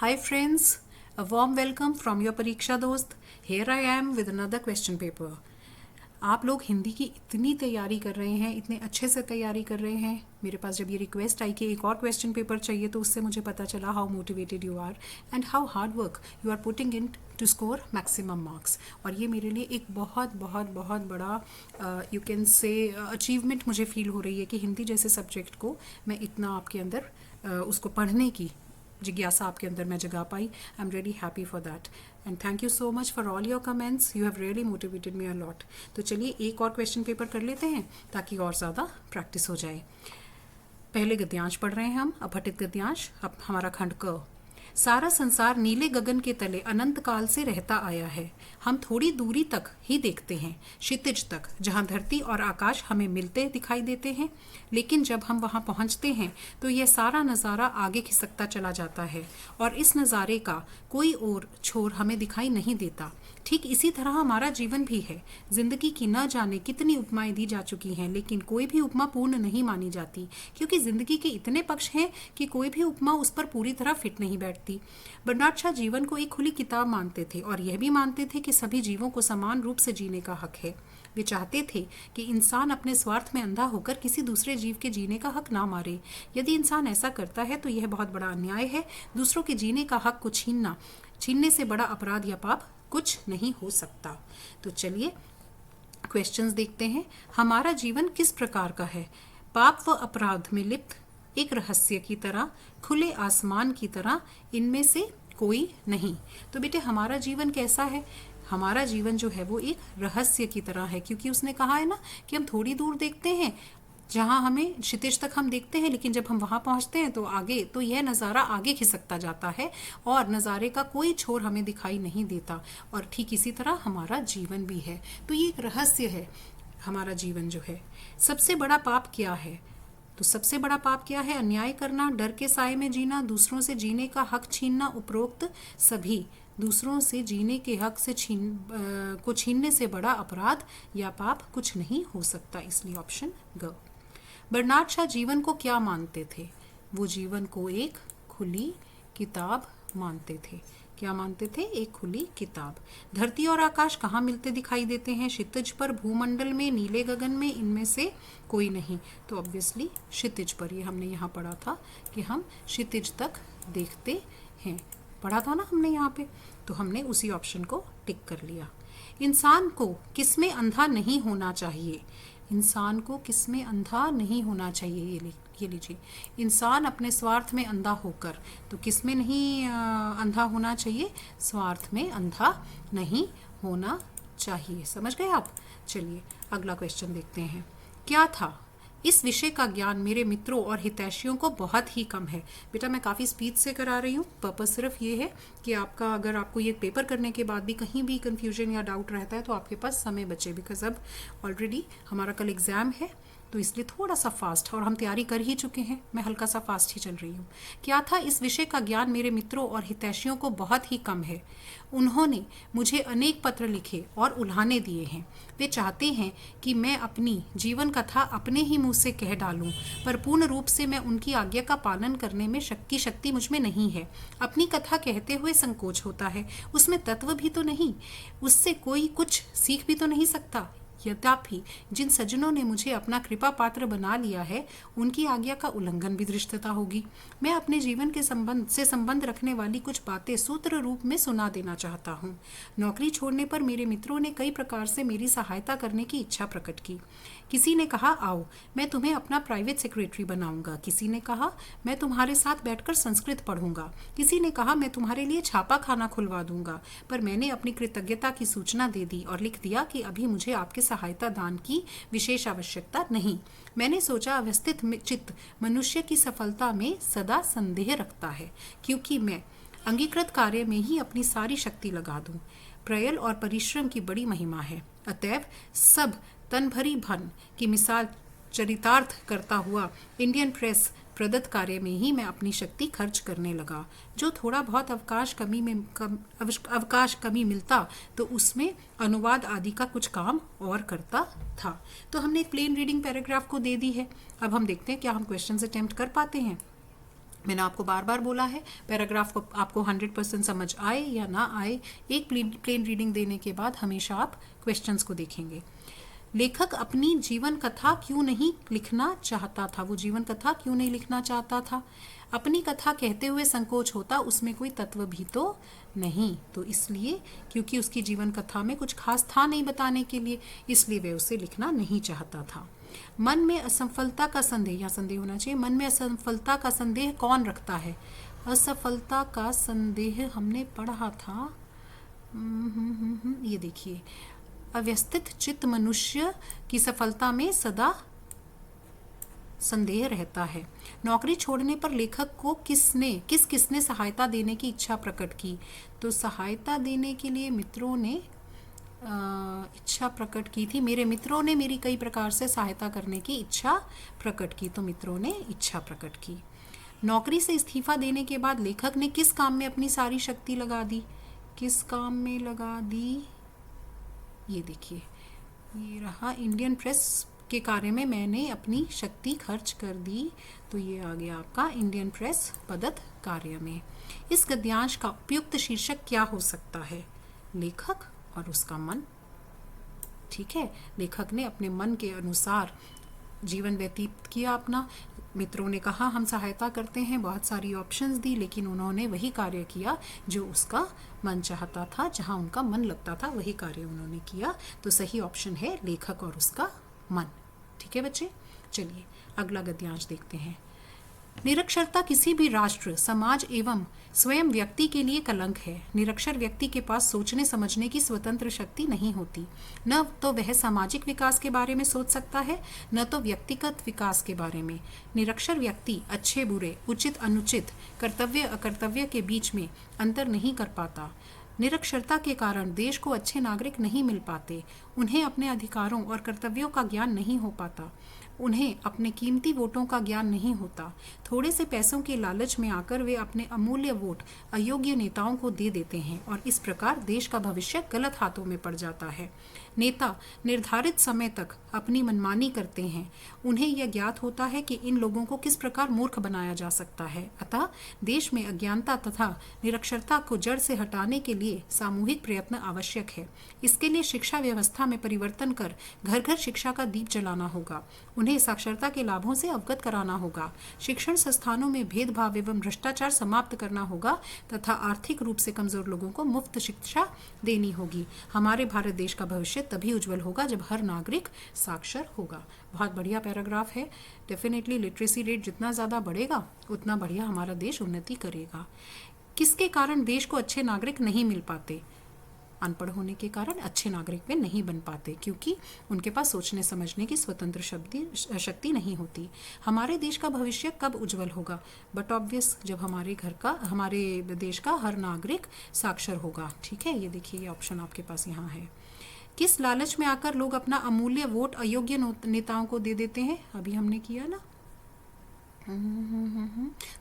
Hi friends, a warm welcome from your परीक्षा दोस्त. Here I am with another question paper. आप लोग हिंदी की इतनी तैयारी कर रहे हैं, इतने अच्छे से तैयारी कर रहे हैं. मेरे पास जब ये रिक्वेस्ट आई कि एक और क्वेश्चन पेपर चाहिए तो उससे मुझे पता चला how motivated you are and how hard work you are putting in to score maximum marks. और ये मेरे लिए एक बहुत बहुत बहुत बड़ा यू कैन से अचीवमेंट मुझे फील हो रही है कि हिंदी जैसे सब्जेक्ट को मैं इतना आपके अंदर उसको पढ़ने की जिज्ञासा आपके अंदर मैं जगा पाई. I am really happy for that and thank you so much for all your comments. You have really motivated me a lot. तो चलिए एक और क्वेश्चन पेपर कर लेते हैं ताकि और ज़्यादा प्रैक्टिस हो जाए. पहले गद्यांश पढ़ रहे हैं हम, अपठित गद्यांश. अब हमारा खंड क. सारा संसार नीले गगन के तले अनंत काल से रहता आया है. हम थोड़ी दूरी तक ही देखते हैं, क्षितिज तक, जहाँ धरती और आकाश हमें मिलते दिखाई देते हैं. लेकिन जब हम वहाँ पहुँचते हैं तो यह सारा नज़ारा आगे खिसकता चला जाता है और इस नज़ारे का कोई और छोर हमें दिखाई नहीं देता. ठीक इसी तरह हमारा जीवन भी है. जिंदगी की न जाने कितनी उपमाएं दी जा चुकी हैं, लेकिन कोई भी उपमा पूर्ण नहीं मानी जाती, क्योंकि जिंदगी के इतने पक्ष हैं कि कोई भी उपमा उस पर पूरी तरह फिट नहीं बैठती. बर्नार्ड शॉ जीवन को एक खुली किताब मानते थे और यह भी मानते थे कि सभी जीवों को समान रूप से जीने का हक है. वे चाहते थे कि इंसान अपने स्वार्थ में अंधा होकर किसी दूसरे जीव के जीने का हक ना मारे. यदि इंसान ऐसा करता है तो यह बहुत बड़ा अन्याय है. दूसरों के जीने का हक को छीनने से बड़ा अपराध या पाप कुछ नहीं हो सकता. तो चलिए क्वेश्चंस देखते हैं. हमारा जीवन किस प्रकार का है? पाप व अपराध में लिप्त एक रहस्य की तरह, खुले आसमान की तरह, इनमें से कोई नहीं. तो बेटे हमारा जीवन कैसा है? हमारा जीवन जो है वो एक रहस्य की तरह है, क्योंकि उसने कहा है ना कि हम थोड़ी दूर देखते हैं, जहाँ हमें क्षितिज तक हम देखते हैं, लेकिन जब हम वहाँ पहुँचते हैं तो आगे तो यह नज़ारा आगे खिसकता जाता है और नज़ारे का कोई छोर हमें दिखाई नहीं देता. और ठीक इसी तरह हमारा जीवन भी है. तो ये एक रहस्य है हमारा जीवन जो है. सबसे बड़ा पाप क्या है? तो सबसे बड़ा पाप क्या है? अन्याय करना, डर के साए में जीना, दूसरों से जीने का हक छीनना. उपरोक्त सभी दूसरों से जीने के हक से छीनने से बड़ा अपराध या पाप कुछ नहीं हो सकता. इसलिए ऑप्शन ग. बर्नार्ड शॉ जीवन को क्या मानते थे? वो जीवन को एक खुली किताब मानते थे. क्या मानते थे? एक खुली किताब. धरती और आकाश कहाँ मिलते दिखाई देते हैं? क्षितिज पर, भूमंडल में, नीले गगन में, इनमें से कोई नहीं. तो ऑब्वियसली क्षितिज पर. ये हमने यहाँ पढ़ा था कि हम क्षितिज तक देखते हैं. पढ़ा था ना हमने यहाँ पे. तो हमने उसी ऑप्शन को टिक कर लिया. इंसान को किसमें अंधा नहीं होना चाहिए? इंसान को किसमें अंधा नहीं होना चाहिए? ये लीजिए. इंसान अपने स्वार्थ में अंधा होकर. तो किसमें नहीं अंधा होना चाहिए? स्वार्थ में अंधा नहीं होना चाहिए. समझ गए आप? चलिए अगला क्वेश्चन देखते हैं. क्या था? इस विषय का ज्ञान मेरे मित्रों और हितैषियों को बहुत ही कम है. बेटा मैं काफ़ी स्पीड से करा रही हूँ. पर्पस सिर्फ ये है कि आपका अगर आपको ये पेपर करने के बाद भी कहीं भी कन्फ्यूजन या डाउट रहता है तो आपके पास समय बचे, बिकॉज अब ऑलरेडी हमारा कल एग्ज़ाम है, तो इसलिए थोड़ा सा फास्ट, और हम तैयारी कर ही चुके हैं, मैं हल्का सा फास्ट ही चल रही हूँ. क्या था? इस विषय का ज्ञान मेरे मित्रों और हितैषियों को बहुत ही कम है. उन्होंने मुझे अनेक पत्र लिखे और उल्हाने दिए हैं. वे चाहते हैं कि मैं अपनी जीवन कथा अपने ही मुंह से कह डालूं, पर पूर्ण रूप से मैं उनकी आज्ञा का पालन करने में शक्ति मुझ में नहीं है. अपनी कथा कहते हुए संकोच होता है. उसमें तत्व भी तो नहीं, उससे कोई कुछ सीख भी तो नहीं सकता. यद्यपि जिन सज्जनों ने मुझे अपना कृपा पात्र बना लिया है, उनकी आज्ञा का उल्लंघन भी धृष्टता होगी. मैं अपने जीवन के संबंध रखने वाली कुछ बातें सूत्र रूप में सुना देना चाहता हूँ. नौकरी छोड़ने पर मेरे मित्रों ने कई प्रकार से मेरी सहायता करने की इच्छा प्रकट की. किसी ने कहा आओ मैं तुम्हें अपना प्राइवेट सेक्रेटरी बनाऊंगा. किसी ने कहा मैं तुम्हारे साथ बैठकर संस्कृत पढ़ूंगा. किसी ने कहा मैं तुम्हारे लिए छापा खाना खुलवा दूंगा. पर मैंने अपनी कृतज्ञता की सूचना दे दी और लिख दिया कि अभी मुझे आपके सहायता दान की विशेष आवश्यकता नहीं. मैंने सोचा अवस्थित चित्त मनुष्य की सफलता में सदा संदेह रखता है, क्योंकि मैं अंगीकृत कार्य में ही अपनी सारी शक्ति लगा दूं. प्रयल और परिश्रम की बड़ी महिमा है. अतएव सब तन भरी भन की मिसाल चरितार्थ करता हुआ इंडियन प्रेस प्रदत्त कार्य में ही मैं अपनी शक्ति खर्च करने लगा. जो थोड़ा बहुत अवकाश कमी मिलता तो उसमें अनुवाद आदि का कुछ काम और करता था. तो हमने एक प्लेन रीडिंग पैराग्राफ को दे दी है. अब हम देखते हैं क्या हम क्वेश्चन अटेम्प्ट कर पाते हैं. मैंने आपको बार बार बोला है, पैराग्राफ को आपको 100% समझ आए या ना आए, एक प्लेन रीडिंग देने के बाद हमेशा आप क्वेश्चंस को देखेंगे। लेखक अपनी जीवन कथा क्यों नहीं लिखना चाहता था? वो जीवन कथा क्यों नहीं लिखना चाहता था? अपनी कथा कहते हुए संकोच होता, उसमें कोई तत्व भी तो नहीं, तो इसलिए क्योंकि उसकी जीवन कथा में कुछ खास था नहीं बताने के लिए, इसलिए वह उसे लिखना नहीं चाहता था। मन में असफलता का संदेह, या संदेह होना चाहिए, मन में असफलता का संदेह कौन रखता है? असफलता का संदेह हमने पढ़ा था, ये देखिए, अव्यवस्थित चित्त मनुष्य की सफलता में सदा संदेह रहता है। नौकरी छोड़ने पर लेखक को किसने सहायता देने की इच्छा प्रकट की? तो सहायता देने के लिए मित्रों ने इच्छा प्रकट की थी। मेरे मित्रों ने मेरी कई प्रकार से सहायता करने की इच्छा प्रकट की, तो मित्रों ने इच्छा प्रकट की। नौकरी से इस्तीफा देने के बाद लेखक ने किस काम में अपनी सारी शक्ति लगा दी? किस काम में लगा दी? ये देखिए, ये रहा, इंडियन प्रेस के कार्य में मैंने अपनी शक्ति खर्च कर दी, तो ये आ गया आपका इंडियन प्रेस पदत कार्य में। इस गद्यांश का उपयुक्त शीर्षक क्या हो सकता है? लेखक और उसका मन। ठीक है, लेखक ने अपने मन के अनुसार जीवन व्यतीत किया अपना। मित्रों ने कहा हम सहायता करते हैं, बहुत सारी ऑप्शंस दी, लेकिन उन्होंने वही कार्य किया जो उसका मन चाहता था, जहां उनका मन लगता था वही कार्य उन्होंने किया। तो सही ऑप्शन है लेखक और उसका मन। ठीक है बच्चे, चलिए अगला गद्यांश देखते हैं। निरक्षरता किसी भी राष्ट्र, समाज एवं स्वयं व्यक्ति के लिए कलंक है। निरक्षर व्यक्ति के पास सोचने समझने की स्वतंत्र शक्ति नहीं होती। न तो वह सामाजिक विकास के बारे में सोच सकता है, न तो व्यक्तिगत विकास के बारे में। निरक्षर व्यक्ति अच्छे बुरे, उचित अनुचित, कर्तव्य अकर्तव्य के बीच में अंतर नहीं कर पाता। निरक्षरता के कारण देश को अच्छे नागरिक नहीं मिल पाते। उन्हें अपने अधिकारों और कर्तव्यों का ज्ञान नहीं हो पाता। उन्हें अपने कीमती वोटों का ज्ञान नहीं होता। थोड़े से पैसों के लालच में आकर वे अपने अमूल्य वोट अयोग्य नेताओं को दे देते हैं और इस प्रकार देश का भविष्य गलत हाथों में पड़ जाता है। नेता निर्धारित समय तक अपनी मनमानी करते हैं। उन्हें यह ज्ञात होता है कि इन लोगों को किस प्रकार मूर्ख बनाया जा सकता है। अतः देश में अज्ञानता तथा निरक्षरता को जड़ से हटाने के लिए सामूहिक प्रयत्न आवश्यक है। इसके लिए शिक्षा व्यवस्था में परिवर्तन कर घर घर शिक्षा का दीप जलाना होगा। उन्हें साक्षरता के लाभों से अवगत कराना होगा। शिक्षण संस्थानों में भेदभाव एवं भ्रष्टाचार समाप्त करना होगा तथा आर्थिक रूप से कमजोर लोगों को मुफ्त शिक्षा देनी होगी। हमारे भारत देश का भविष्य तभी उज्जवल होगा जब हर नागरिक साक्षर होगा। बहुत बढ़िया पैराग्राफ है। डेफिनेटली लिटरेसी रेट जितना ज़्यादा बढ़ेगा उतना बढ़िया हमारा देश उन्नति करेगा। किसके कारण देश को अच्छे नागरिक नहीं मिल पाते? अनपढ़ होने के कारण अच्छे नागरिक वे नहीं बन पाते, क्योंकि उनके पास सोचने समझने की स्वतंत्र शक्ति नहीं होती। हमारे देश का भविष्य कब उज्जवल होगा? बट ऑब्वियस, जब हमारे देश का हर नागरिक साक्षर होगा। ठीक है, ये देखिए, ये ऑप्शन आपके पास यहाँ है। किस लालच में आकर लोग अपना अमूल्य वोट अयोग्य नेताओं को दे देते हैं? अभी हमने किया ना,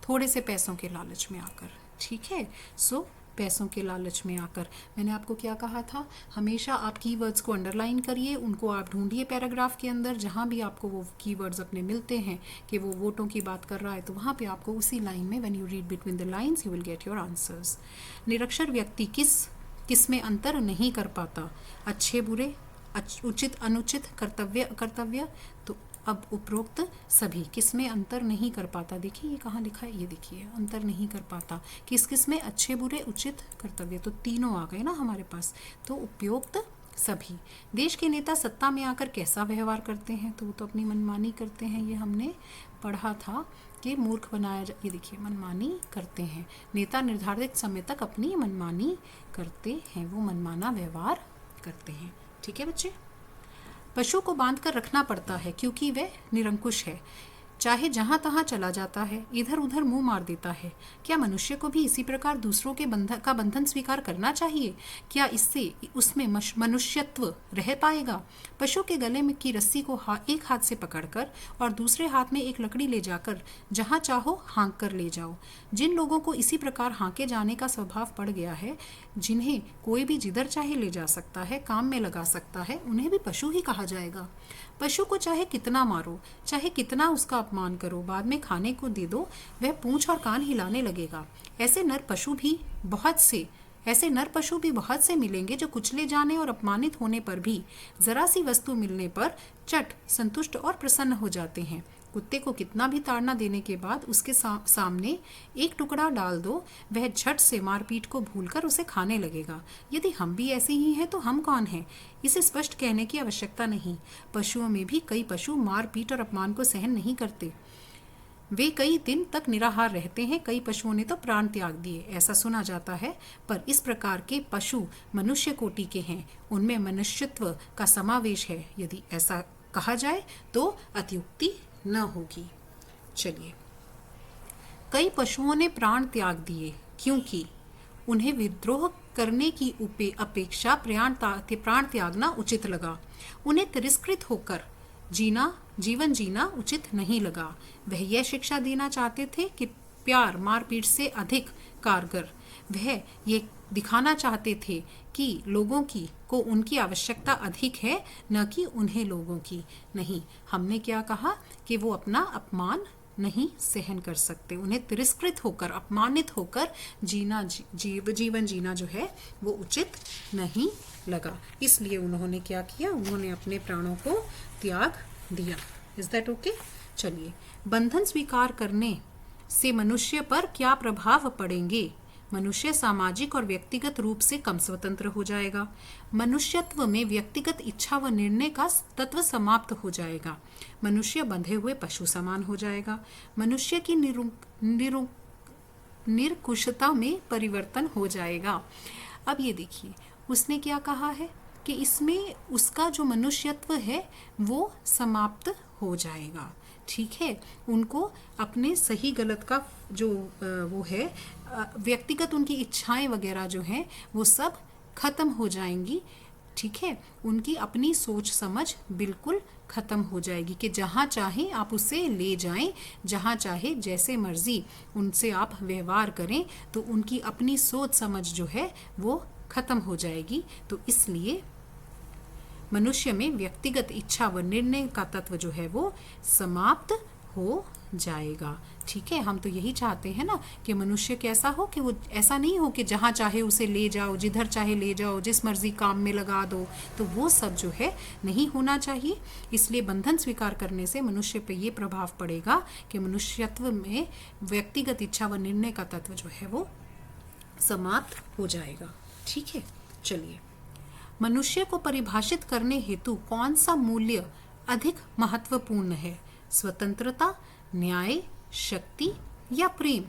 थोड़े से पैसों के लालच में आकर। ठीक है, सो पैसों के लालच में आकर। मैंने आपको क्या कहा था? हमेशा आप कीवर्ड्स को अंडरलाइन करिए, उनको आप ढूंढिए पैराग्राफ के अंदर, जहाँ भी आपको वो कीवर्ड्स अपने मिलते हैं कि वो वोटों की बात कर रहा है, तो वहाँ पे आपको उसी लाइन में, when you read between the lines you will get your answers. निरक्षर व्यक्ति किस में अंतर नहीं कर पाता? अच्छे बुरे, उचित अनुचित, कर्तव्य अकर्तव्य। तो अब उपरोक्त सभी किस में अंतर नहीं कर पाता? देखिए ये कहाँ लिखा है, ये देखिए, अंतर नहीं कर पाता किस में? अच्छे बुरे, उचित, कर्तव्य। तो तीनों आ गए ना हमारे पास, तो उपयुक्त सभी। देश के नेता सत्ता में आकर कैसा व्यवहार करते हैं? तो वो तो अपनी मनमानी करते हैं, ये हमने पढ़ा था कि मूर्ख बनाया जा। ये देखिए, मनमानी करते हैं। नेता निर्धारित समय तक अपनी मनमानी करते हैं, वो मनमाना व्यवहार करते हैं। ठीक है बच्चे। पशु को बांध कर रखना पड़ता है क्योंकि वह निरंकुश है, चाहे जहां तहां चला जाता है, इधर उधर मुंह मार देता है। क्या मनुष्य को भी इसी प्रकार दूसरों के बंधन स्वीकार करना चाहिए? क्या इससे उसमें मनुष्यत्व रह पाएगा? पशु के गले में की रस्सी को एक हाथ से पकड़कर और दूसरे हाथ में एक लकड़ी ले जाकर जहां चाहो हाँक कर ले जाओ। जिन लोगों को इसी प्रकार हाँके जाने का स्वभाव पड़ गया है, जिन्हें कोई भी जिधर चाहे ले जा सकता है, काम में लगा सकता है, उन्हें भी पशु ही कहा जाएगा। पशु को चाहे कितना मारो, चाहे कितना उसका अपमान करो, बाद में खाने को दे दो, वह पूंछ और कान हिलाने लगेगा। ऐसे नर पशु भी बहुत से मिलेंगे जो कुचले जाने और अपमानित होने पर भी जरा सी वस्तु मिलने पर चट संतुष्ट और प्रसन्न हो जाते हैं। कुत्ते को कितना भी ताड़ना देने के बाद उसके सामने एक टुकड़ा डाल दो, वह झट से मारपीट को भूलकर उसे खाने लगेगा। यदि हम भी ऐसे ही हैं तो हम कौन हैं? इसे स्पष्ट कहने की आवश्यकता नहीं। पशुओं में भी कई पशु मारपीट और अपमान को सहन नहीं करते। वे कई दिन तक निराहार रहते हैं। कई पशुओं ने तो प्राण त्याग दिए, ऐसा सुना जाता है। पर इस प्रकार के पशु मनुष्य कोटि के हैं, उनमें मनुष्यत्व का समावेश है। यदि ऐसा कहा जाए तो अत्युक्ति न होगी। चलिए, कई पशुओं ने प्राण त्याग दिए क्योंकि उन्हें विद्रोह करने की अपेक्षा प्राण त्यागना उचित लगा। उन्हें तिरस्कृत होकर जीवन जीना उचित नहीं लगा। वह यह शिक्षा देना चाहते थे कि प्यार मारपीट से अधिक कारगर। वह ये दिखाना चाहते थे कि लोगों को उनकी आवश्यकता अधिक है, न कि उन्हें लोगों की नहीं। हमने क्या कहा कि वो अपना अपमान नहीं सहन कर सकते। उन्हें तिरस्कृत होकर, अपमानित होकर जीवन जीना जो है वो उचित नहीं लगा। इसलिए उन्होंने क्या किया? उन्होंने अपने प्राणों को त्याग दिया। Is that okay? चलिए, बंधन स्वीकार करने से मनुष्य पर क्या प्रभाव पड़ेंगे? मनुष्य सामाजिक और व्यक्तिगत रूप से कम स्वतंत्र हो जाएगा। मनुष्यत्व में व्यक्तिगत इच्छा व निर्णय का तत्व समाप्त हो जाएगा। मनुष्य बंधे हुए पशु समान हो जाएगा। मनुष्य की निरकुशता में परिवर्तन हो जाएगा। अब ये देखिए, उसने क्या कहा है कि इसमें उसका जो मनुष्यत्व है वो समाप्त हो जाएगा। ठीक है, उनको अपने सही गलत का जो वो है व्यक्तिगत उनकी इच्छाएं वगैरह जो हैं वो सब खत्म हो जाएंगी। ठीक है, उनकी अपनी सोच समझ बिल्कुल खत्म हो जाएगी कि जहाँ चाहे आप उसे ले जाएं, जहाँ चाहे जैसे मर्जी उनसे आप व्यवहार करें, तो उनकी अपनी सोच समझ जो है वो खत्म हो जाएगी। तो इसलिए मनुष्य में व्यक्तिगत इच्छा व निर्णय का तत्व जो है वो समाप्त हो जाएगा। ठीक है, हम तो यही चाहते हैं ना कि मनुष्य कैसा हो कि वो ऐसा नहीं हो कि जहाँ चाहे उसे ले जाओ, जिधर चाहे ले जाओ, जिस मर्जी काम में लगा दो। तो वो सब जो है नहीं होना चाहिए। इसलिए बंधन स्वीकार करने से मनुष्य पे ये प्रभाव पड़ेगा कि मनुष्यत्व में व्यक्तिगत इच्छा व निर्णय का तत्व जो है वो समाप्त हो जाएगा। ठीक है, चलिए, मनुष्य को परिभाषित करने हेतु कौन सा मूल्य अधिक महत्वपूर्ण है? स्वतंत्रता, न्याय, शक्ति या प्रेम?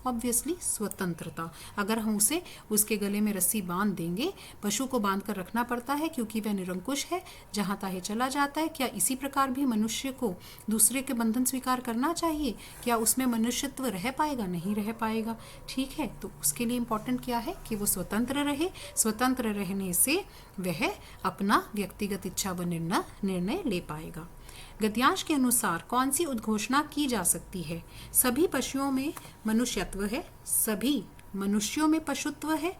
ऑब्वियसली स्वतंत्रता। अगर हम उसे उसके गले में रस्सी बांध देंगे, पशु को बांध कर रखना पड़ता है क्योंकि वह निरंकुश है, जहाँ चाहे चला जाता है। क्या इसी प्रकार भी मनुष्य को दूसरे के बंधन स्वीकार करना चाहिए? क्या उसमें मनुष्यत्व रह पाएगा? नहीं रह पाएगा। ठीक है, तो उसके लिए इम्पोर्टेंट क्या है कि वो स्वतंत्र रहे। स्वतंत्र रहने से वह अपना व्यक्तिगत इच्छा व निर्णय ले पाएगा। गद्यांश के अनुसार कौन सी उद्घोषणा की जा सकती है? सभी पशुओं में मनुष्यत्व है, सभी मनुष्यों में पशुत्व है,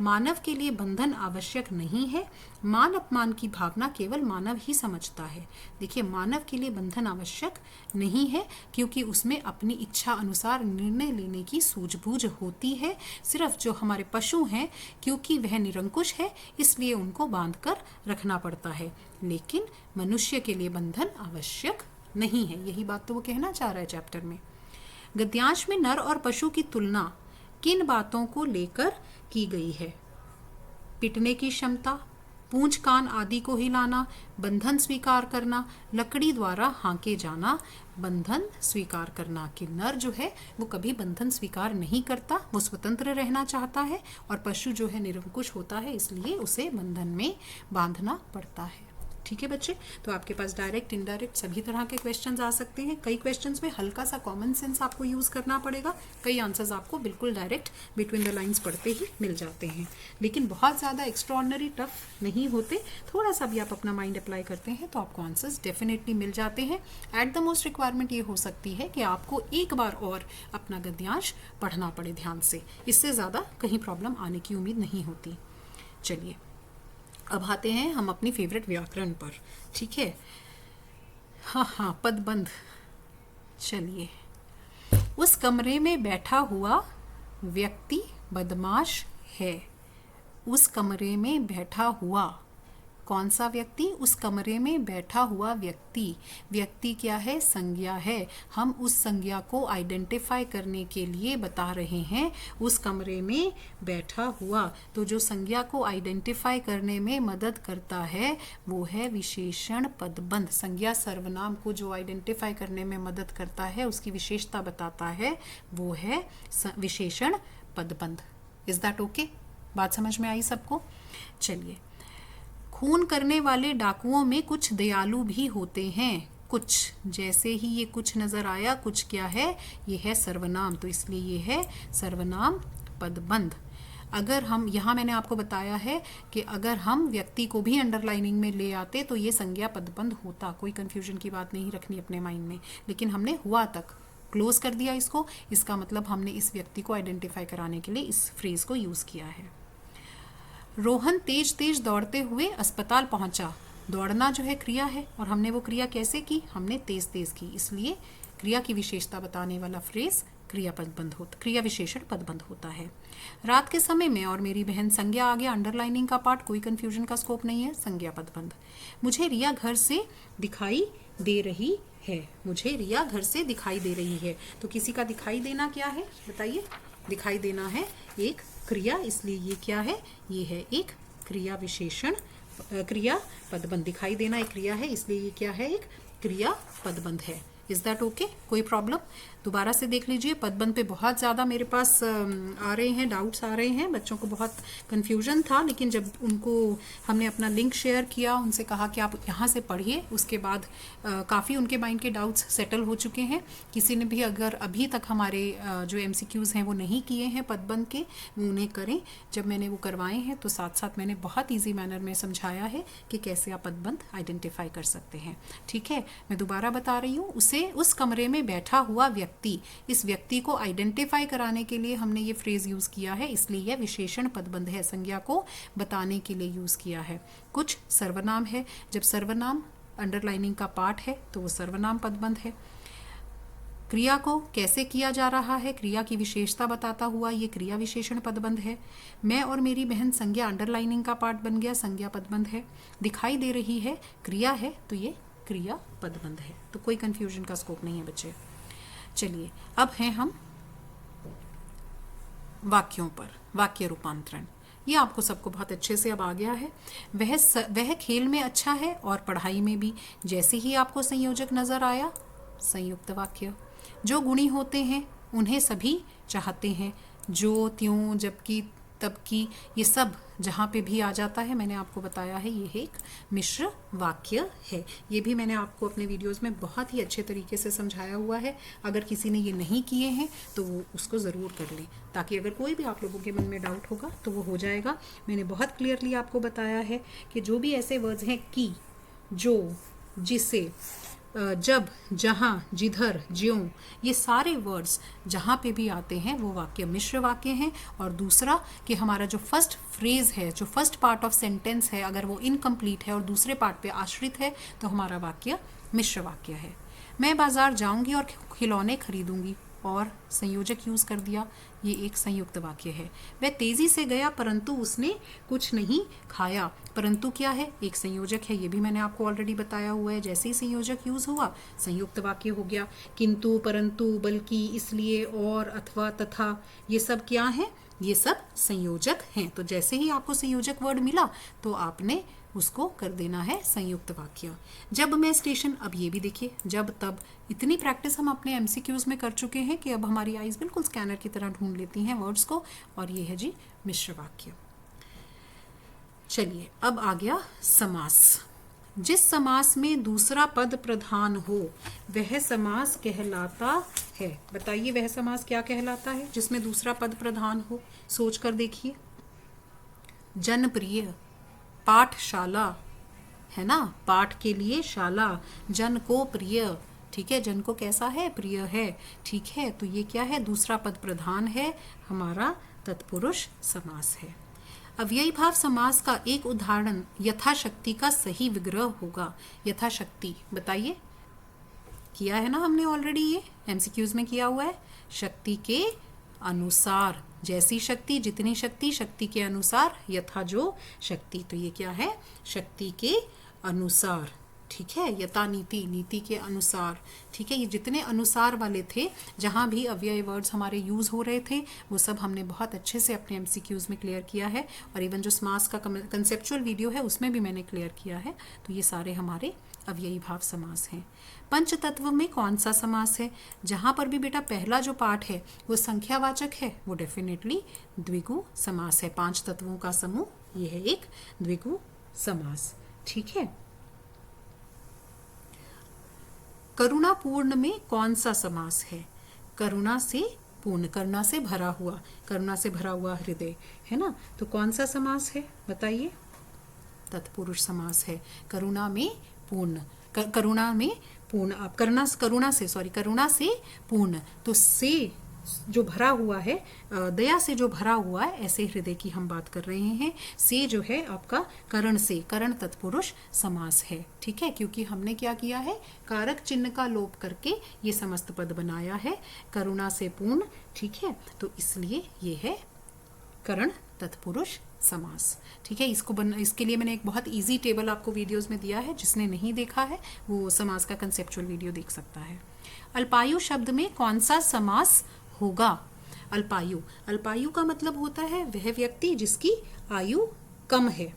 मानव के लिए बंधन आवश्यक नहीं है, मान अपमान की भावना केवल मानव ही समझता है। देखिए, मानव के लिए बंधन आवश्यक नहीं है क्योंकि उसमें अपनी इच्छा अनुसार निर्णय लेने की सूझबूझ होती है। सिर्फ जो हमारे पशु हैं, क्योंकि वह निरंकुश है इसलिए उनको बांध कर रखना पड़ता है, लेकिन मनुष्य के लिए बंधन आवश्यक नहीं है। यही बात तो वो कहना चाह रहा है चैप्टर में। गद्यांश में नर और पशु की तुलना किन बातों को लेकर की गई है? पिटने की क्षमता, पूंछ कान आदि को हिलाना, बंधन स्वीकार करना, लकड़ी द्वारा हाँके जाना। बंधन स्वीकार करना कि नर जो है वो कभी बंधन स्वीकार नहीं करता, वो स्वतंत्र रहना चाहता है, और पशु जो है निरंकुश होता है इसलिए उसे बंधन में बांधना पड़ता है। ठीक है बच्चे, तो आपके पास डायरेक्ट इनडायरेक्ट सभी तरह के क्वेश्चंस आ सकते हैं। कई क्वेश्चंस में हल्का सा कॉमन सेंस आपको यूज़ करना पड़ेगा, कई आंसर्स आपको बिल्कुल डायरेक्ट बिटवीन द लाइंस पढ़ते ही मिल जाते हैं, लेकिन बहुत ज़्यादा एक्स्ट्रॉर्डनरी टफ नहीं होते। थोड़ा सा भी आप अपना माइंड अप्लाई करते हैं तो आपको आंसर्स डेफिनेटली मिल जाते हैं। एट द मोस्ट रिक्वायरमेंट ये हो सकती है कि आपको एक बार और अपना गद्यांश पढ़ना पड़े ध्यान से, इससे ज़्यादा कहीं प्रॉब्लम आने की उम्मीद नहीं होती। चलिए, अब आते हैं हम अपनी फेवरेट व्याकरण पर। ठीक है, हाँ हाँ, पदबंध। चलिए, उस कमरे में बैठा हुआ व्यक्ति बदमाश है। उस कमरे में बैठा हुआ, कौन सा व्यक्ति? उस कमरे में बैठा हुआ व्यक्ति। व्यक्ति क्या है? संज्ञा है। हम उस संज्ञा को आइडेंटिफाई करने के लिए बता रहे हैं उस कमरे में बैठा हुआ। तो जो संज्ञा को आइडेंटिफाई करने में मदद करता है वो है विशेषण पदबंध। संज्ञा सर्वनाम को जो आइडेंटिफाई करने में मदद करता है, उसकी विशेषता बताता है, वो है विशेषण पदबंध। Is that okay? बात समझ में आई सबको? चलिए, खून करने वाले डाकुओं में कुछ दयालु भी होते हैं। कुछ, जैसे ही ये कुछ नजर आया, कुछ क्या है? ये है सर्वनाम, तो इसलिए ये है सर्वनाम पदबंध। अगर हम, यहाँ मैंने आपको बताया है कि अगर हम व्यक्ति को भी अंडरलाइनिंग में ले आते तो ये संज्ञा पदबंध होता। कोई कंफ्यूजन की बात नहीं रखनी अपने माइंड में, लेकिन हमने हुआ तक क्लोज कर दिया इसको। इसका मतलब हमने इस व्यक्ति को आइडेंटिफाई कराने के लिए इस फ्रेज को यूज किया है। रोहन तेज तेज दौड़ते हुए अस्पताल पहुंचा। दौड़ना जो है क्रिया है, और हमने वो क्रिया कैसे की? हमने तेज तेज की, इसलिए क्रिया की विशेषता बताने वाला फ्रेज क्रिया पदबंध होता, क्रिया विशेषण पदबंध होता है। रात के समय में और मेरी बहन, संज्ञा आ गया, अंडरलाइनिंग का पार्ट, कोई कंफ्यूजन का स्कोप नहीं है, संज्ञा पदबंध। मुझे रिया घर से दिखाई दे रही है। मुझे रिया घर से दिखाई दे रही है। तो किसी का दिखाई देना क्या है बताइए? दिखाई देना है एक क्रिया, इसलिए ये क्या है? ये है एक क्रिया विशेषण, क्रिया पदबंध। दिखाई देना एक क्रिया है, इसलिए ये क्या है? एक क्रिया पदबंध है। Is that okay? कोई प्रॉब्लम? दोबारा से देख लीजिए। पदबंध पे बहुत ज़्यादा मेरे पास आ रहे हैं, डाउट्स आ रहे हैं, बच्चों को बहुत कन्फ्यूजन था, लेकिन जब उनको हमने अपना लिंक शेयर किया, उनसे कहा कि आप यहाँ से पढ़िए, उसके बाद काफ़ी उनके माइंड के डाउट्स सेटल हो चुके हैं। किसी ने भी अगर अभी तक हमारे जो MCQs हैं वो नहीं किए हैं पदबंध के, वो उन्हें करें। जब मैंने वो करवाए हैं तो साथ साथ मैंने बहुत ईजी मैनर में समझाया है कि कैसे आप पदबंध आइडेंटिफाई कर सकते हैं। ठीक है, मैं दोबारा बता रही हूँ। उस कमरे में बैठा हुआ व्यक्ति, इस व्यक्ति को आइडेंटिफाई कराने के लिए हमने ये फ्रेज यूज किया है, इसलिए यह विशेषण पदबंध है, संज्ञा को बताने के लिए यूज किया है। कुछ सर्वनाम है, जब सर्वनाम अंडरलाइनिंग का पार्ट है तो वो सर्वनाम पदबंध है। क्रिया को कैसे किया जा रहा है, क्रिया की विशेषता बताता हुआ ये क्रिया विशेषण पदबंध है। मैं और मेरी बहन, संज्ञा अंडरलाइनिंग का पार्ट बन गया, संज्ञा पदबंध है। दिखाई दे रही है क्रिया है, तो ये क्रिया पदबंध है। तो कोई कंफ्यूजन का स्कोप नहीं है बच्चे। चलिए, अब हैं हम वाक्यों पर। वाक्य रूपांतरण, ये आपको सबको बहुत अच्छे से अब आ गया है। वह खेल में अच्छा है और पढ़ाई में भी। जैसे ही आपको संयोजक नजर आया, संयुक्त वाक्य। जो गुणी होते हैं उन्हें सभी चाहते हैं। जो, त्यों, जबकि, तबकि, ये सब जहाँ पे भी आ जाता है, मैंने आपको बताया है ये एक मिश्र वाक्य है। ये भी मैंने आपको अपने वीडियोस में बहुत ही अच्छे तरीके से समझाया हुआ है। अगर किसी ने ये नहीं किए हैं तो वो उसको ज़रूर कर लें, ताकि अगर कोई भी आप लोगों के मन में डाउट होगा तो वो हो जाएगा। मैंने बहुत क्लियरली आपको बताया है कि जो भी ऐसे वर्ड्स हैं, कि, जो, जिसे, जब, जहाँ, जिधर, ज्यों, ये सारे वर्ड्स जहाँ पे भी आते हैं वो वाक्य मिश्र वाक्य हैं। और दूसरा कि हमारा जो फर्स्ट फ्रेज है, जो फर्स्ट पार्ट ऑफ सेंटेंस है, अगर वो इनकम्प्लीट है और दूसरे पार्ट पे आश्रित है तो हमारा वाक्य मिश्र वाक्य है। मैं बाजार जाऊंगी और खिलौने खरीदूंगी, और संयोजक यूज कर दिया, ये एक संयुक्त वाक्य है। वह तेजी से गया परंतु उसने कुछ नहीं खाया। परंतु क्या है? एक संयोजक है, ये भी मैंने आपको ऑलरेडी बताया हुआ है। जैसे ही संयोजक यूज हुआ संयुक्त वाक्य हो गया। किंतु, परंतु, बल्कि, इसलिए, और, अथवा, तथा, ये सब क्या है? ये सब संयोजक हैं। तो जैसे ही आपको संयोजक वर्ड मिला तो आपने उसको कर देना है संयुक्त वाक्य। जब मैं स्टेशन, अब ये भी देखिए, जब, तब, इतनी प्रैक्टिस हम अपने MCQs में कर चुके हैं कि अब हमारी आईज बिल्कुल स्कैनर की तरह ढूंढ लेती हैं वर्ड्स को। और ये है जी मिश्र वाक्य। चलिए, अब आ गया समास। जिस समास में दूसरा पद प्रधान हो वह समास कहलाता है। बताइए, वह समास क्या कहलाता है जिसमें दूसरा पद प्रधान हो? सोच कर देखिए। जनप्रिय, पाठशाला, है ना, पाठ के लिए शाला, जन को प्रिय, ठीक है, जन को कैसा है? प्रिय है, ठीक है। तो ये क्या है? दूसरा पद प्रधान है, हमारा तत्पुरुष समास है। अव्ययी भाव समास का एक उदाहरण यथाशक्ति का सही विग्रह होगा। यथाशक्ति बताइए, किया है ना हमने ऑलरेडी, ये एमसीक्यूज में किया हुआ है। शक्ति के अनुसार, जैसी शक्ति, जितनी शक्ति, शक्ति के अनुसार, यथा जो शक्ति। तो ये क्या है? शक्ति के अनुसार, ठीक है। यथा नीति, नीति के अनुसार, ठीक है। ये जितने अनुसार वाले थे, जहाँ भी अव्यय वर्ड्स हमारे यूज़ हो रहे थे, वो सब हमने बहुत अच्छे से अपने एमसीक्यूज में क्लियर किया है। और इवन जो समास का कंसेप्चुअल वीडियो है उसमें भी मैंने क्लियर किया है। तो ये सारे हमारे अव्ययी भाव समास हैं। पंचतत्व में कौन सा समास है? जहाँ पर भी बेटा पहला जो पार्ट है वो संख्यावाचक है, वो डेफिनेटली द्विगु समास है। 5 तत्वों का समूह, ये है एक द्विगु समास, ठीक है। करुणापूर्ण में कौन सा समास है? करुणा से पूर्ण, करुणा से भरा हुआ, करुणा से भरा हुआ हृदय, है ना। तो कौन सा समास है बताइए? तत्पुरुष समास है। करुणा में पूर्ण, करुणा में पूर्ण, आप करुणा से पूर्ण, तो से जो भरा हुआ है, दया से जो भरा हुआ है, ऐसे हृदय की हम बात कर रहे हैं। से जो है आपका करण से, करण तत्पुरुष समास है, ठीक है। क्योंकि हमने क्या किया है? कारक चिन्ह का लोप करके ये समस्त पद बनाया है, करुणा से पूर्ण, ठीक है। तो इसलिए ये है करण तत्पुरुष समास, ठीक है। इसके लिए मैंने एक बहुत इजी टेबल आपको वीडियोस में दिया है, जिसने नहीं देखा है वो समास का कंसेप्चुअल वीडियो देख सकता है। अल्पायु शब्द में कौन सा समास होगा? अल्पायु, अल्पायु का मतलब होता है वह व्यक्ति जिसकी आयु कम है,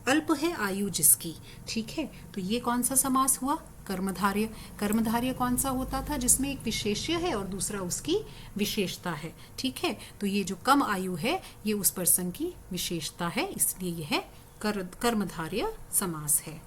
अल्प है आयु जिसकी, ठीक है। तो ये कौन सा समास हुआ? कर्मधार्य। कर्मधार्य कौन सा होता था? जिसमें एक विशेष्य है और दूसरा उसकी विशेषता है, ठीक है। तो ये जो कम आयु है ये उस पर्सन की विशेषता है, इसलिए यह कर्मधार्य समास है।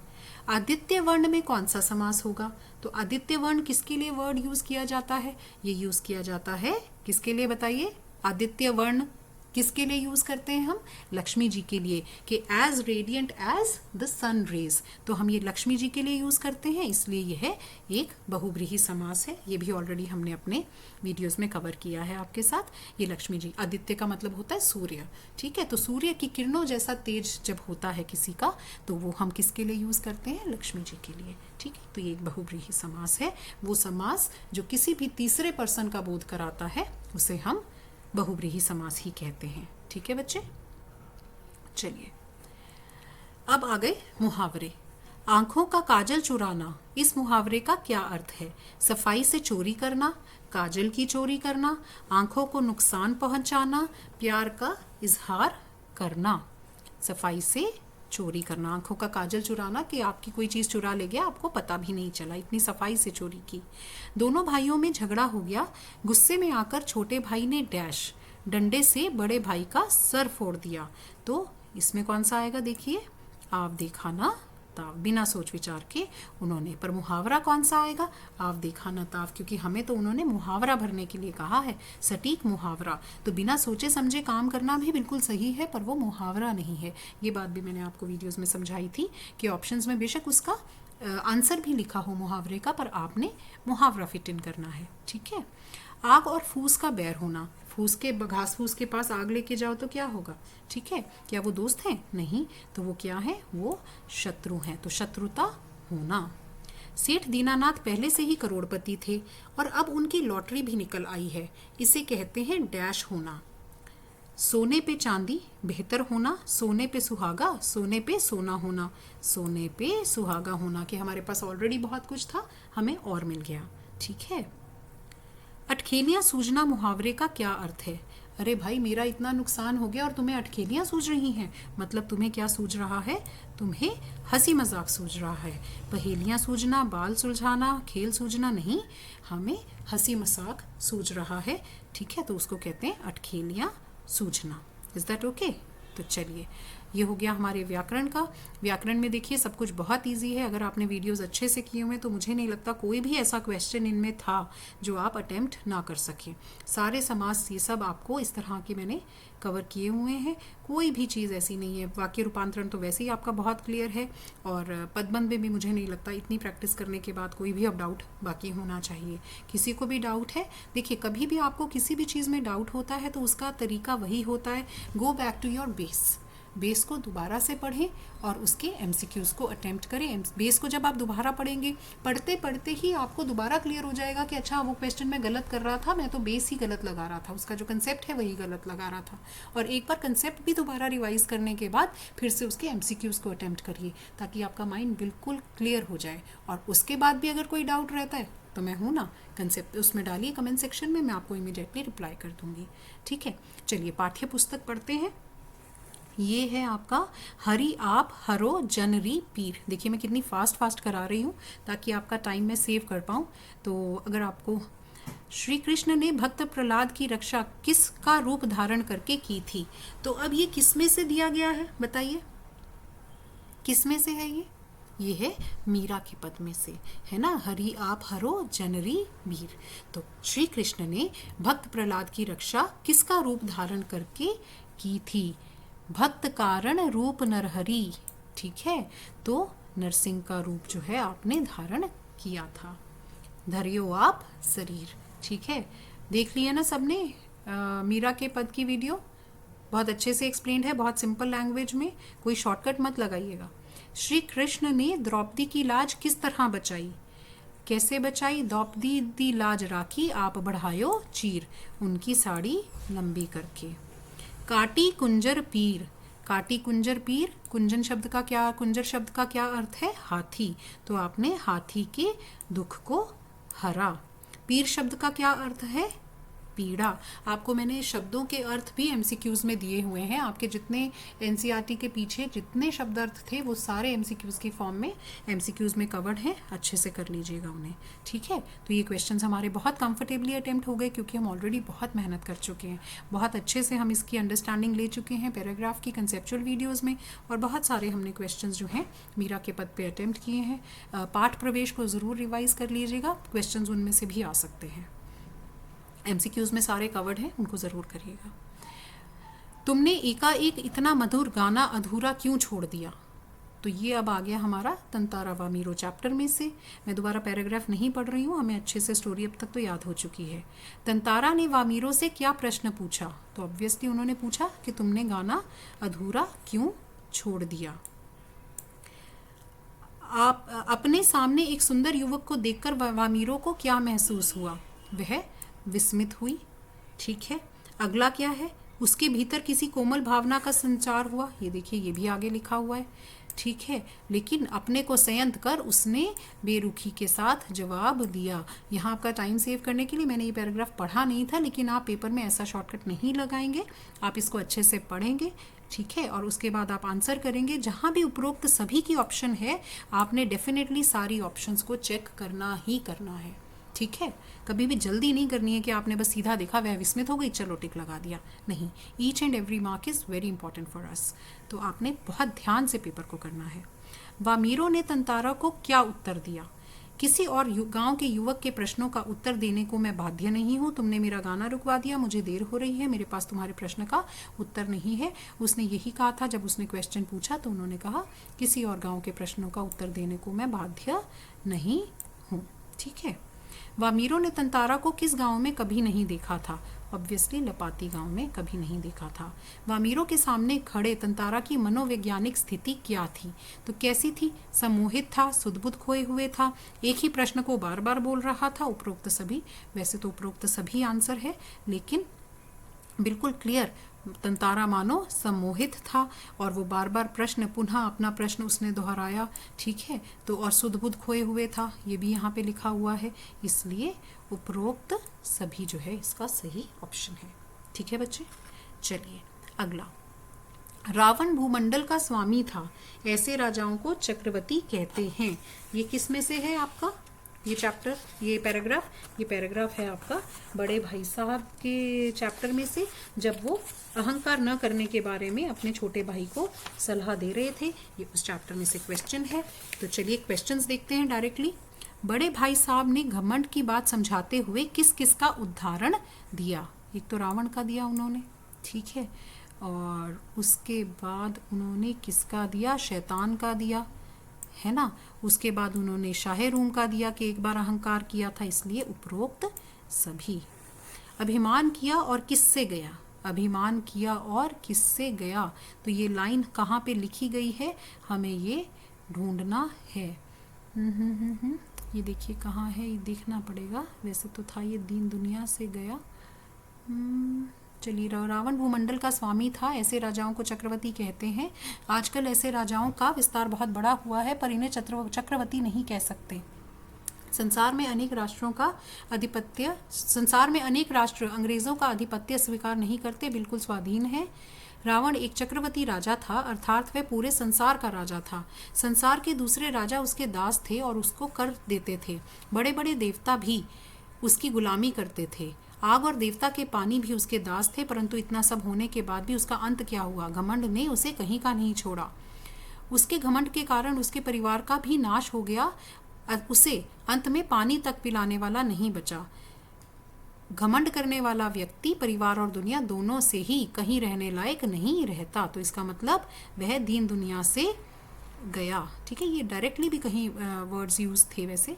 आदित्य वर्ण में कौन सा समास होगा? तो आदित्य वर्ण किसके लिए वर्ड यूज किया जाता है? ये यूज किया जाता है किसके लिए बताइए? आदित्य वर्ण किसके लिए यूज करते हैं हम? लक्ष्मी जी के लिए, कि as radiant as the sun rays. तो हम ये लक्ष्मी जी के लिए यूज करते हैं, इसलिए यह एक बहुव्रीहि समास है। ये भी ऑलरेडी हमने अपने वीडियोस में कवर किया है आपके साथ। ये लक्ष्मी जी, आदित्य का मतलब होता है सूर्य, ठीक है। तो सूर्य की किरणों जैसा तेज जब होता है किसी का, तो वो हम किसके लिए यूज करते हैं? लक्ष्मी जी के लिए, ठीक है। तो ये एक बहुव्रीहि समास है। वो समास जो किसी भी तीसरे पर्सन का बोध कराता है उसे हम बहुव्रीहि समास ही कहते हैं, ठीक है बच्चे। चलिए अब आ गए मुहावरे। आंखों का काजल चुराना, इस मुहावरे का क्या अर्थ है? सफाई से चोरी करना, काजल की चोरी करना, आंखों को नुकसान पहुंचाना, प्यार का इजहार करना। सफाई से चोरी करना, आंखों का काजल चुराना, कि आपकी कोई चीज़ चुरा ले गया, आपको पता भी नहीं चला, इतनी सफाई से चोरी की। दोनों भाइयों में झगड़ा हो गया, गुस्से में आकर छोटे भाई ने डैश डंडे से बड़े भाई का सर फोड़ दिया। तो इसमें कौन सा आएगा? देखिए, आप देखा ना ताव, बिना सोच विचार के उन्होंने। पर मुहावरा कौन सा आएगा? आप देखा न ताव, क्योंकि हमें तो उन्होंने मुहावरा भरने के लिए कहा है, सटीक मुहावरा। तो बिना सोचे समझे काम करना भी बिल्कुल सही है, पर वो मुहावरा नहीं है। ये बात भी मैंने आपको वीडियोस में समझाई थी कि ऑप्शंस में बेशक उसका आंसर भी लिखा हो मुहावरे का, पर आपने मुहावरा फिट इन करना है, ठीक है। आग और फूस का बैर होना, फूस के घास फूस के पास आग लेके जाओ तो क्या होगा? ठीक है, क्या वो दोस्त हैं? नहीं, तो वो क्या है? वो शत्रु हैं। तो शत्रुता होना। सेठ दीनानाथ पहले से ही करोड़पति थे और अब उनकी लॉटरी भी निकल आई है, इसे कहते हैं डैश होना। सोने पे चांदी बेहतर होना, सोने पे सुहागा, सोने पे सोना होना, सोने पे सुहागा होना, कि हमारे पास ऑलरेडी बहुत कुछ था, हमें और मिल गया, ठीक है। अटखेलियां सूझना मुहावरे का क्या अर्थ है? अरे भाई, मेरा इतना नुकसान हो गया और तुम्हें अटखेलियां सूझ रही हैं, मतलब तुम्हें क्या सूझ रहा है? तुम्हें हंसी मजाक सूझ रहा है। पहेलियां सूझना, बाल सुलझाना, खेल सूझना नहीं, हमें हंसी मजाक सूझ रहा है, ठीक है। तो उसको कहते हैं अटखेलियां सूझना। Is that okay? तो चलिए, ये हो गया हमारे व्याकरण का। व्याकरण में देखिए सब कुछ बहुत इजी है। अगर आपने वीडियोस अच्छे से किए हुए तो मुझे नहीं लगता कोई भी ऐसा क्वेश्चन इनमें था जो आप अटेम्प्ट ना कर सकें। सारे समास ये सब आपको इस तरह के मैंने कवर किए हुए हैं, कोई भी चीज़ ऐसी नहीं है। वाक्य रूपांतरण तो वैसे ही आपका बहुत क्लियर है, और पदबंध में भी मुझे नहीं लगता इतनी प्रैक्टिस करने के बाद कोई भी अब डाउट बाकी होना चाहिए। किसी को भी डाउट है, देखिए कभी भी आपको किसी भी चीज़ में डाउट होता है तो उसका तरीका वही होता है, go back to your base. Base को दोबारा से पढ़ें और उसके एमसीक्यूज़ को अटेम्प्ट करें। बेस को जब आप दोबारा पढ़ेंगे, पढ़ते पढ़ते ही आपको दोबारा क्लियर हो जाएगा कि अच्छा वो क्वेश्चन मैं गलत कर रहा था, मैं तो बेस ही गलत लगा रहा था, उसका जो कंसेप्ट है वही गलत लगा रहा था। और एक बार कंसेप्ट भी दोबारा रिवाइज करने के बाद फिर से उसके एमसीक्यूज़ को अटेम्प्ट करिए, ताकि आपका माइंड बिल्कुल क्लियर हो जाए। और उसके बाद भी अगर कोई डाउट रहता है तो मैं हूँ ना, कंसेप्ट उसमें डालिए कमेंट सेक्शन में, मैं आपको इमीडिएटली रिप्लाई कर दूंगी। ठीक है, चलिए पाठ्य पुस्तक पढ़ते हैं। ये है आपका हरि आप हरो जनरी पीर। देखिए मैं कितनी फास्ट करा रही हूँ ताकि आपका टाइम मैं सेव कर पाऊँ। तो अगर आपको श्री कृष्ण ने भक्त प्रहलाद की रक्षा किसका रूप धारण करके की थी, तो अब ये किस में से दिया गया है बताइए, किस में से है ये है मीरा के पद में से, है ना। हरि आप हरो जनरी वीर। तो श्री कृष्ण ने भक्त प्रहलाद की रक्षा किसका रूप धारण करके की थी, भक्त कारण रूप नरहरि। ठीक है, तो नरसिंह का रूप जो है आपने धारण किया था। धरियो आप शरीर। ठीक है, देख लिया ना सबने मीरा के पद की वीडियो, बहुत अच्छे से एक्सप्लेन्ड है, बहुत सिंपल लैंग्वेज में, कोई शॉर्टकट मत लगाइएगा। श्री कृष्ण ने द्रौपदी की लाज किस तरह बचाई, कैसे बचाई, द्रौपदी दी लाज राखी आप बढ़ायो चीर, उनकी साड़ी लंबी करके। काटी कुंजर पीर, काटी कुंजर पीर, कुंजन शब्द का क्या, कुंजर शब्द का क्या अर्थ है, हाथी, तो आपने हाथी के दुख को हरा। पीर शब्द का क्या अर्थ है, पीड़ा। आपको मैंने शब्दों के अर्थ भी एमसीक्यूज में दिए हुए हैं, आपके जितने एनसीईआरटी के पीछे जितने शब्द अर्थ थे वो सारे एमसीक्यूज की फॉर्म में एमसीक्यूज में कवर्ड हैं, अच्छे से कर लीजिएगा उन्हें। ठीक है, तो ये क्वेश्चंस हमारे बहुत कंफर्टेबली अटेम्प्ट हो गए, क्योंकि हम ऑलरेडी बहुत मेहनत कर चुके हैं, बहुत अच्छे से हम इसकी अंडरस्टैंडिंग ले चुके हैं पैराग्राफ की कंसेप्चुअल वीडियोज़ में, और बहुत सारे हमने क्वेश्चन जो हैं मीरा के पद पर अटेम्प्ट किए हैं। पाठ प्रवेश को ज़रूर रिवाइज कर लीजिएगा, क्वेश्चन उनमें से भी आ सकते हैं, एमसीक्यूज में सारे कवर्ड हैं, उनको ज़रूर करिएगा। तुमने एकाएक इतना मधुर गाना अधूरा क्यों छोड़ दिया, तो ये अब आ गया हमारा तंतारा वामीरो चैप्टर में से। मैं दोबारा पैराग्राफ नहीं पढ़ रही हूँ, हमें अच्छे से स्टोरी अब तक तो याद हो चुकी है। तंतारा ने वामीरो से क्या प्रश्न पूछा, तो ऑब्वियसली उन्होंने पूछा कि तुमने गाना अधूरा क्यों छोड़ दिया। आप अपने सामने एक सुंदर युवक को देखकर वामीरो को क्या महसूस हुआ, वह विस्मित हुई। ठीक है, अगला क्या है, उसके भीतर किसी कोमल भावना का संचार हुआ, ये देखिए ये भी आगे लिखा हुआ है। ठीक है, लेकिन अपने को संयंत्र कर उसने बेरुखी के साथ जवाब दिया। यहाँ आपका टाइम सेव करने के लिए मैंने ये पैराग्राफ पढ़ा नहीं था, लेकिन आप पेपर में ऐसा शॉर्टकट नहीं लगाएंगे, आप इसको अच्छे से पढ़ेंगे। ठीक है, और उसके बाद आप आंसर करेंगे। जहाँ भी उपरोक्त सभी की ऑप्शन है, आपने डेफिनेटली सारी ऑप्शंस को चेक करना ही करना है। ठीक है, कभी भी जल्दी नहीं करनी है कि आपने बस सीधा देखा वह विस्मित हो गई चलो टिक लगा दिया, नहीं। Each and every mark is very important for us, तो आपने बहुत ध्यान से पेपर को करना है। वामीरो ने तंतारा को क्या उत्तर दिया, किसी और गांव के युवक के प्रश्नों का उत्तर देने को मैं बाध्य नहीं हूँ, तुमने मेरा गाना रुकवा दिया, मुझे देर हो रही है, मेरे पास तुम्हारे प्रश्न का उत्तर नहीं है। उसने यही कहा था जब उसने क्वेश्चन पूछा, तो उन्होंने कहा किसी और गाँव के प्रश्नों का उत्तर देने को मैं बाध्य नहीं हूँ। ठीक है, वामीरो ने तंतारा को किस गांव में कभी नहीं देखा था, ऑब्वियसली लपाती गांव में कभी नहीं देखा था। वामीरो के सामने खड़े तंतारा की मनोवैज्ञानिक स्थिति क्या थी, तो कैसी थी, सम्मोहित था, सुध-बुध खोए हुए था, एक ही प्रश्न को बार बार बोल रहा था, उपरोक्त सभी। वैसे तो उपरोक्त सभी आंसर है, लेकिन बिल्कुल क्लियर, तंतारा मानो सम्मोहित था और वो बार बार प्रश्न, पुनः अपना प्रश्न उसने दोहराया। ठीक है, तो और सुध-बुध खोए हुए था, ये भी यहाँ पे लिखा हुआ है, इसलिए उपरोक्त सभी जो है इसका सही ऑप्शन है। ठीक है बच्चे, चलिए अगला। रावण भूमंडल का स्वामी था, ऐसे राजाओं को चक्रवर्ती कहते हैं। ये किस में से है आपका ये चैप्टर, ये पैराग्राफ है आपका बड़े भाई साहब के चैप्टर में से, जब वो अहंकार न करने के बारे में अपने छोटे भाई को सलाह दे रहे थे। ये उस चैप्टर में से क्वेश्चन है, तो चलिए क्वेश्चंस देखते हैं डायरेक्टली। बड़े भाई साहब ने घमंड की बात समझाते हुए किस किस का उदाहरण दिया, एक तो रावण का दिया उन्होंने, ठीक है, और उसके बाद उन्होंने किसका दिया, शैतान का दिया, है ना। उसके बाद उन्होंने शाहे रूम का दिया कि एक बार अहंकार किया था, इसलिए उपरोक्त सभी। अभिमान किया और किससे गया, अभिमान किया और किससे गया। तो ये लाइन कहाँ पे लिखी गई है, हमें ये ढूंढना है। ये देखिए कहाँ है, ये देखना पड़ेगा। वैसे तो था ये दीन दुनिया से गया। चलिए, रावण भूमंडल का स्वामी था, ऐसे राजाओं को चक्रवर्ती कहते हैं। आजकल ऐसे राजाओं का विस्तार बहुत बड़ा हुआ है, पर इन्हें चक्रवर्ती नहीं कह सकते। संसार में अनेक राष्ट्र अंग्रेजों का आधिपत्य स्वीकार नहीं करते, बिल्कुल स्वाधीन है। रावण एक चक्रवर्ती राजा था, अर्थात वह पूरे संसार का राजा था। संसार के दूसरे राजा उसके दास थे और उसको कर देते थे। बड़े बड़े देवता भी उसकी गुलामी करते थे। आग और देवता के पानी भी उसके दास थे, परंतु इतना सब होने के बाद भी उसका अंत क्या हुआ? घमंड ने उसे कहीं का नहीं छोड़ा। उसके घमंड के कारण उसके परिवार का भी नाश हो गया। उसे अंत में पानी तक पिलाने वाला नहीं बचा। घमंड करने वाला व्यक्ति परिवार और दुनिया दोनों से ही कहीं रहने लायक नहीं रहता। तो इसका मतलब वह दीन दुनिया से गया। ठीक है, ये डायरेक्टली भी कहीं वर्ड्स यूज थे वैसे,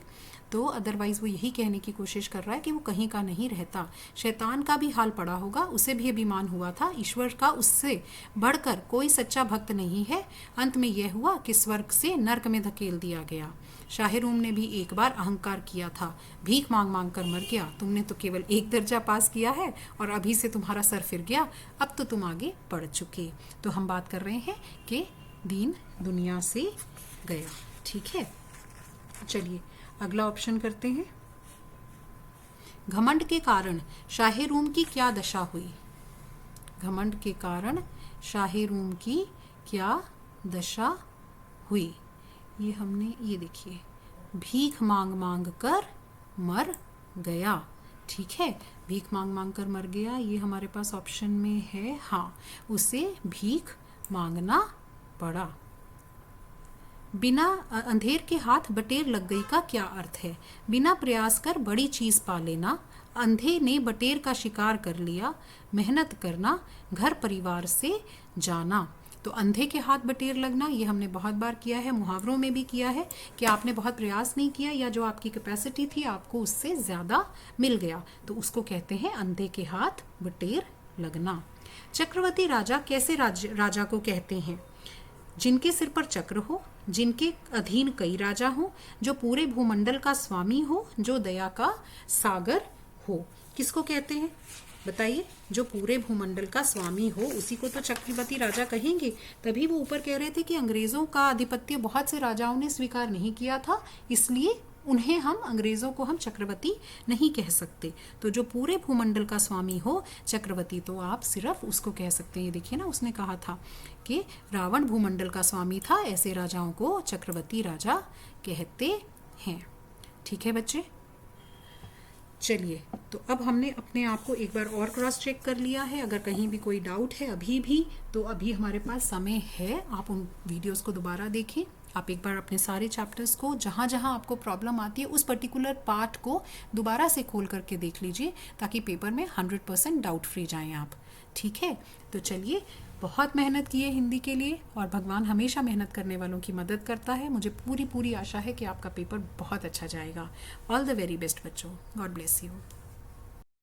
तो अदरवाइज वो यही कहने की कोशिश कर रहा है कि वो कहीं का नहीं रहता। शैतान का भी हाल पड़ा होगा, उसे भी अभिमान हुआ था। ईश्वर का उससे बढ़कर कोई सच्चा भक्त नहीं है। अंत में यह हुआ कि स्वर्ग से नर्क में धकेल दिया गया। शाहिरूम ने भी एक बार अहंकार किया था, भीख मांग मांग कर मर गया। तुमने तो केवल एक दर्जा पास किया है और अभी से तुम्हारा सर फिर गया, अब तो तुम आगे बढ़ चुके। तो हम बात कर रहे हैं कि दीन दुनिया से गया। ठीक है, चलिए अगला ऑप्शन करते हैं। घमंड के कारण शाहिरूम की क्या दशा हुई? घमंड के कारण शाहिरूम की क्या दशा हुई? ये हमने, ये देखिए, भीख मांग मांग कर मर गया। ठीक है, भीख मांग मांग कर मर गया, ये हमारे पास ऑप्शन में है। हाँ, उसे भीख मांगना पड़ा। बिना अंधेर के हाथ बटेर लग गई का क्या अर्थ है? बिना प्रयास कर बड़ी चीज पा लेना, अंधे ने बटेर का शिकार कर लिया, मेहनत करना, घर परिवार से जाना। तो अंधे के हाथ बटेर लगना, ये हमने बहुत बार किया है, मुहावरों में भी किया है कि आपने बहुत प्रयास नहीं किया या जो आपकी कैपेसिटी थी आपको उससे ज़्यादा मिल गया, तो उसको कहते हैं अंधे के हाथ बटेर लगना। चक्रवर्ती राजा कैसे राजा को कहते हैं? जिनके सिर पर चक्र हो, जिनके अधीन कई राजा हो, जो पूरे भूमंडल का स्वामी हो, जो दया का सागर हो। किसको कहते हैं बताइए? जो पूरे भूमंडल का स्वामी हो उसी को तो चक्रवर्ती राजा कहेंगे। तभी वो ऊपर कह रहे थे कि अंग्रेजों का आधिपत्य बहुत से राजाओं ने स्वीकार नहीं किया था, इसलिए उन्हें हम अंग्रेजों को हम चक्रवर्ती नहीं कह सकते। तो जो पूरे भूमंडल का स्वामी हो चक्रवर्ती, तो आप सिर्फ उसको कह सकते हैं। ये देखिए ना, उसने कहा था कि रावण भूमंडल का स्वामी था, ऐसे राजाओं को चक्रवर्ती राजा कहते हैं। ठीक है बच्चे, चलिए, तो अब हमने अपने आप को एक बार और क्रॉस चेक कर लिया है। अगर कहीं भी कोई डाउट है अभी भी, तो अभी हमारे पास समय है, आप उन वीडियोस को दोबारा देखें। आप एक बार अपने सारे चैप्टर्स को जहाँ जहाँ आपको प्रॉब्लम आती है उस पर्टिकुलर पार्ट को दोबारा से खोल करके देख लीजिए, ताकि पेपर में 100% डाउट फ्री जाएं आप। ठीक है, तो चलिए, बहुत मेहनत की है हिंदी के लिए, और भगवान हमेशा मेहनत करने वालों की मदद करता है। मुझे पूरी आशा है कि आपका पेपर बहुत अच्छा जाएगा। ऑल द वेरी बेस्ट बच्चों, गॉड ब्लेस यू।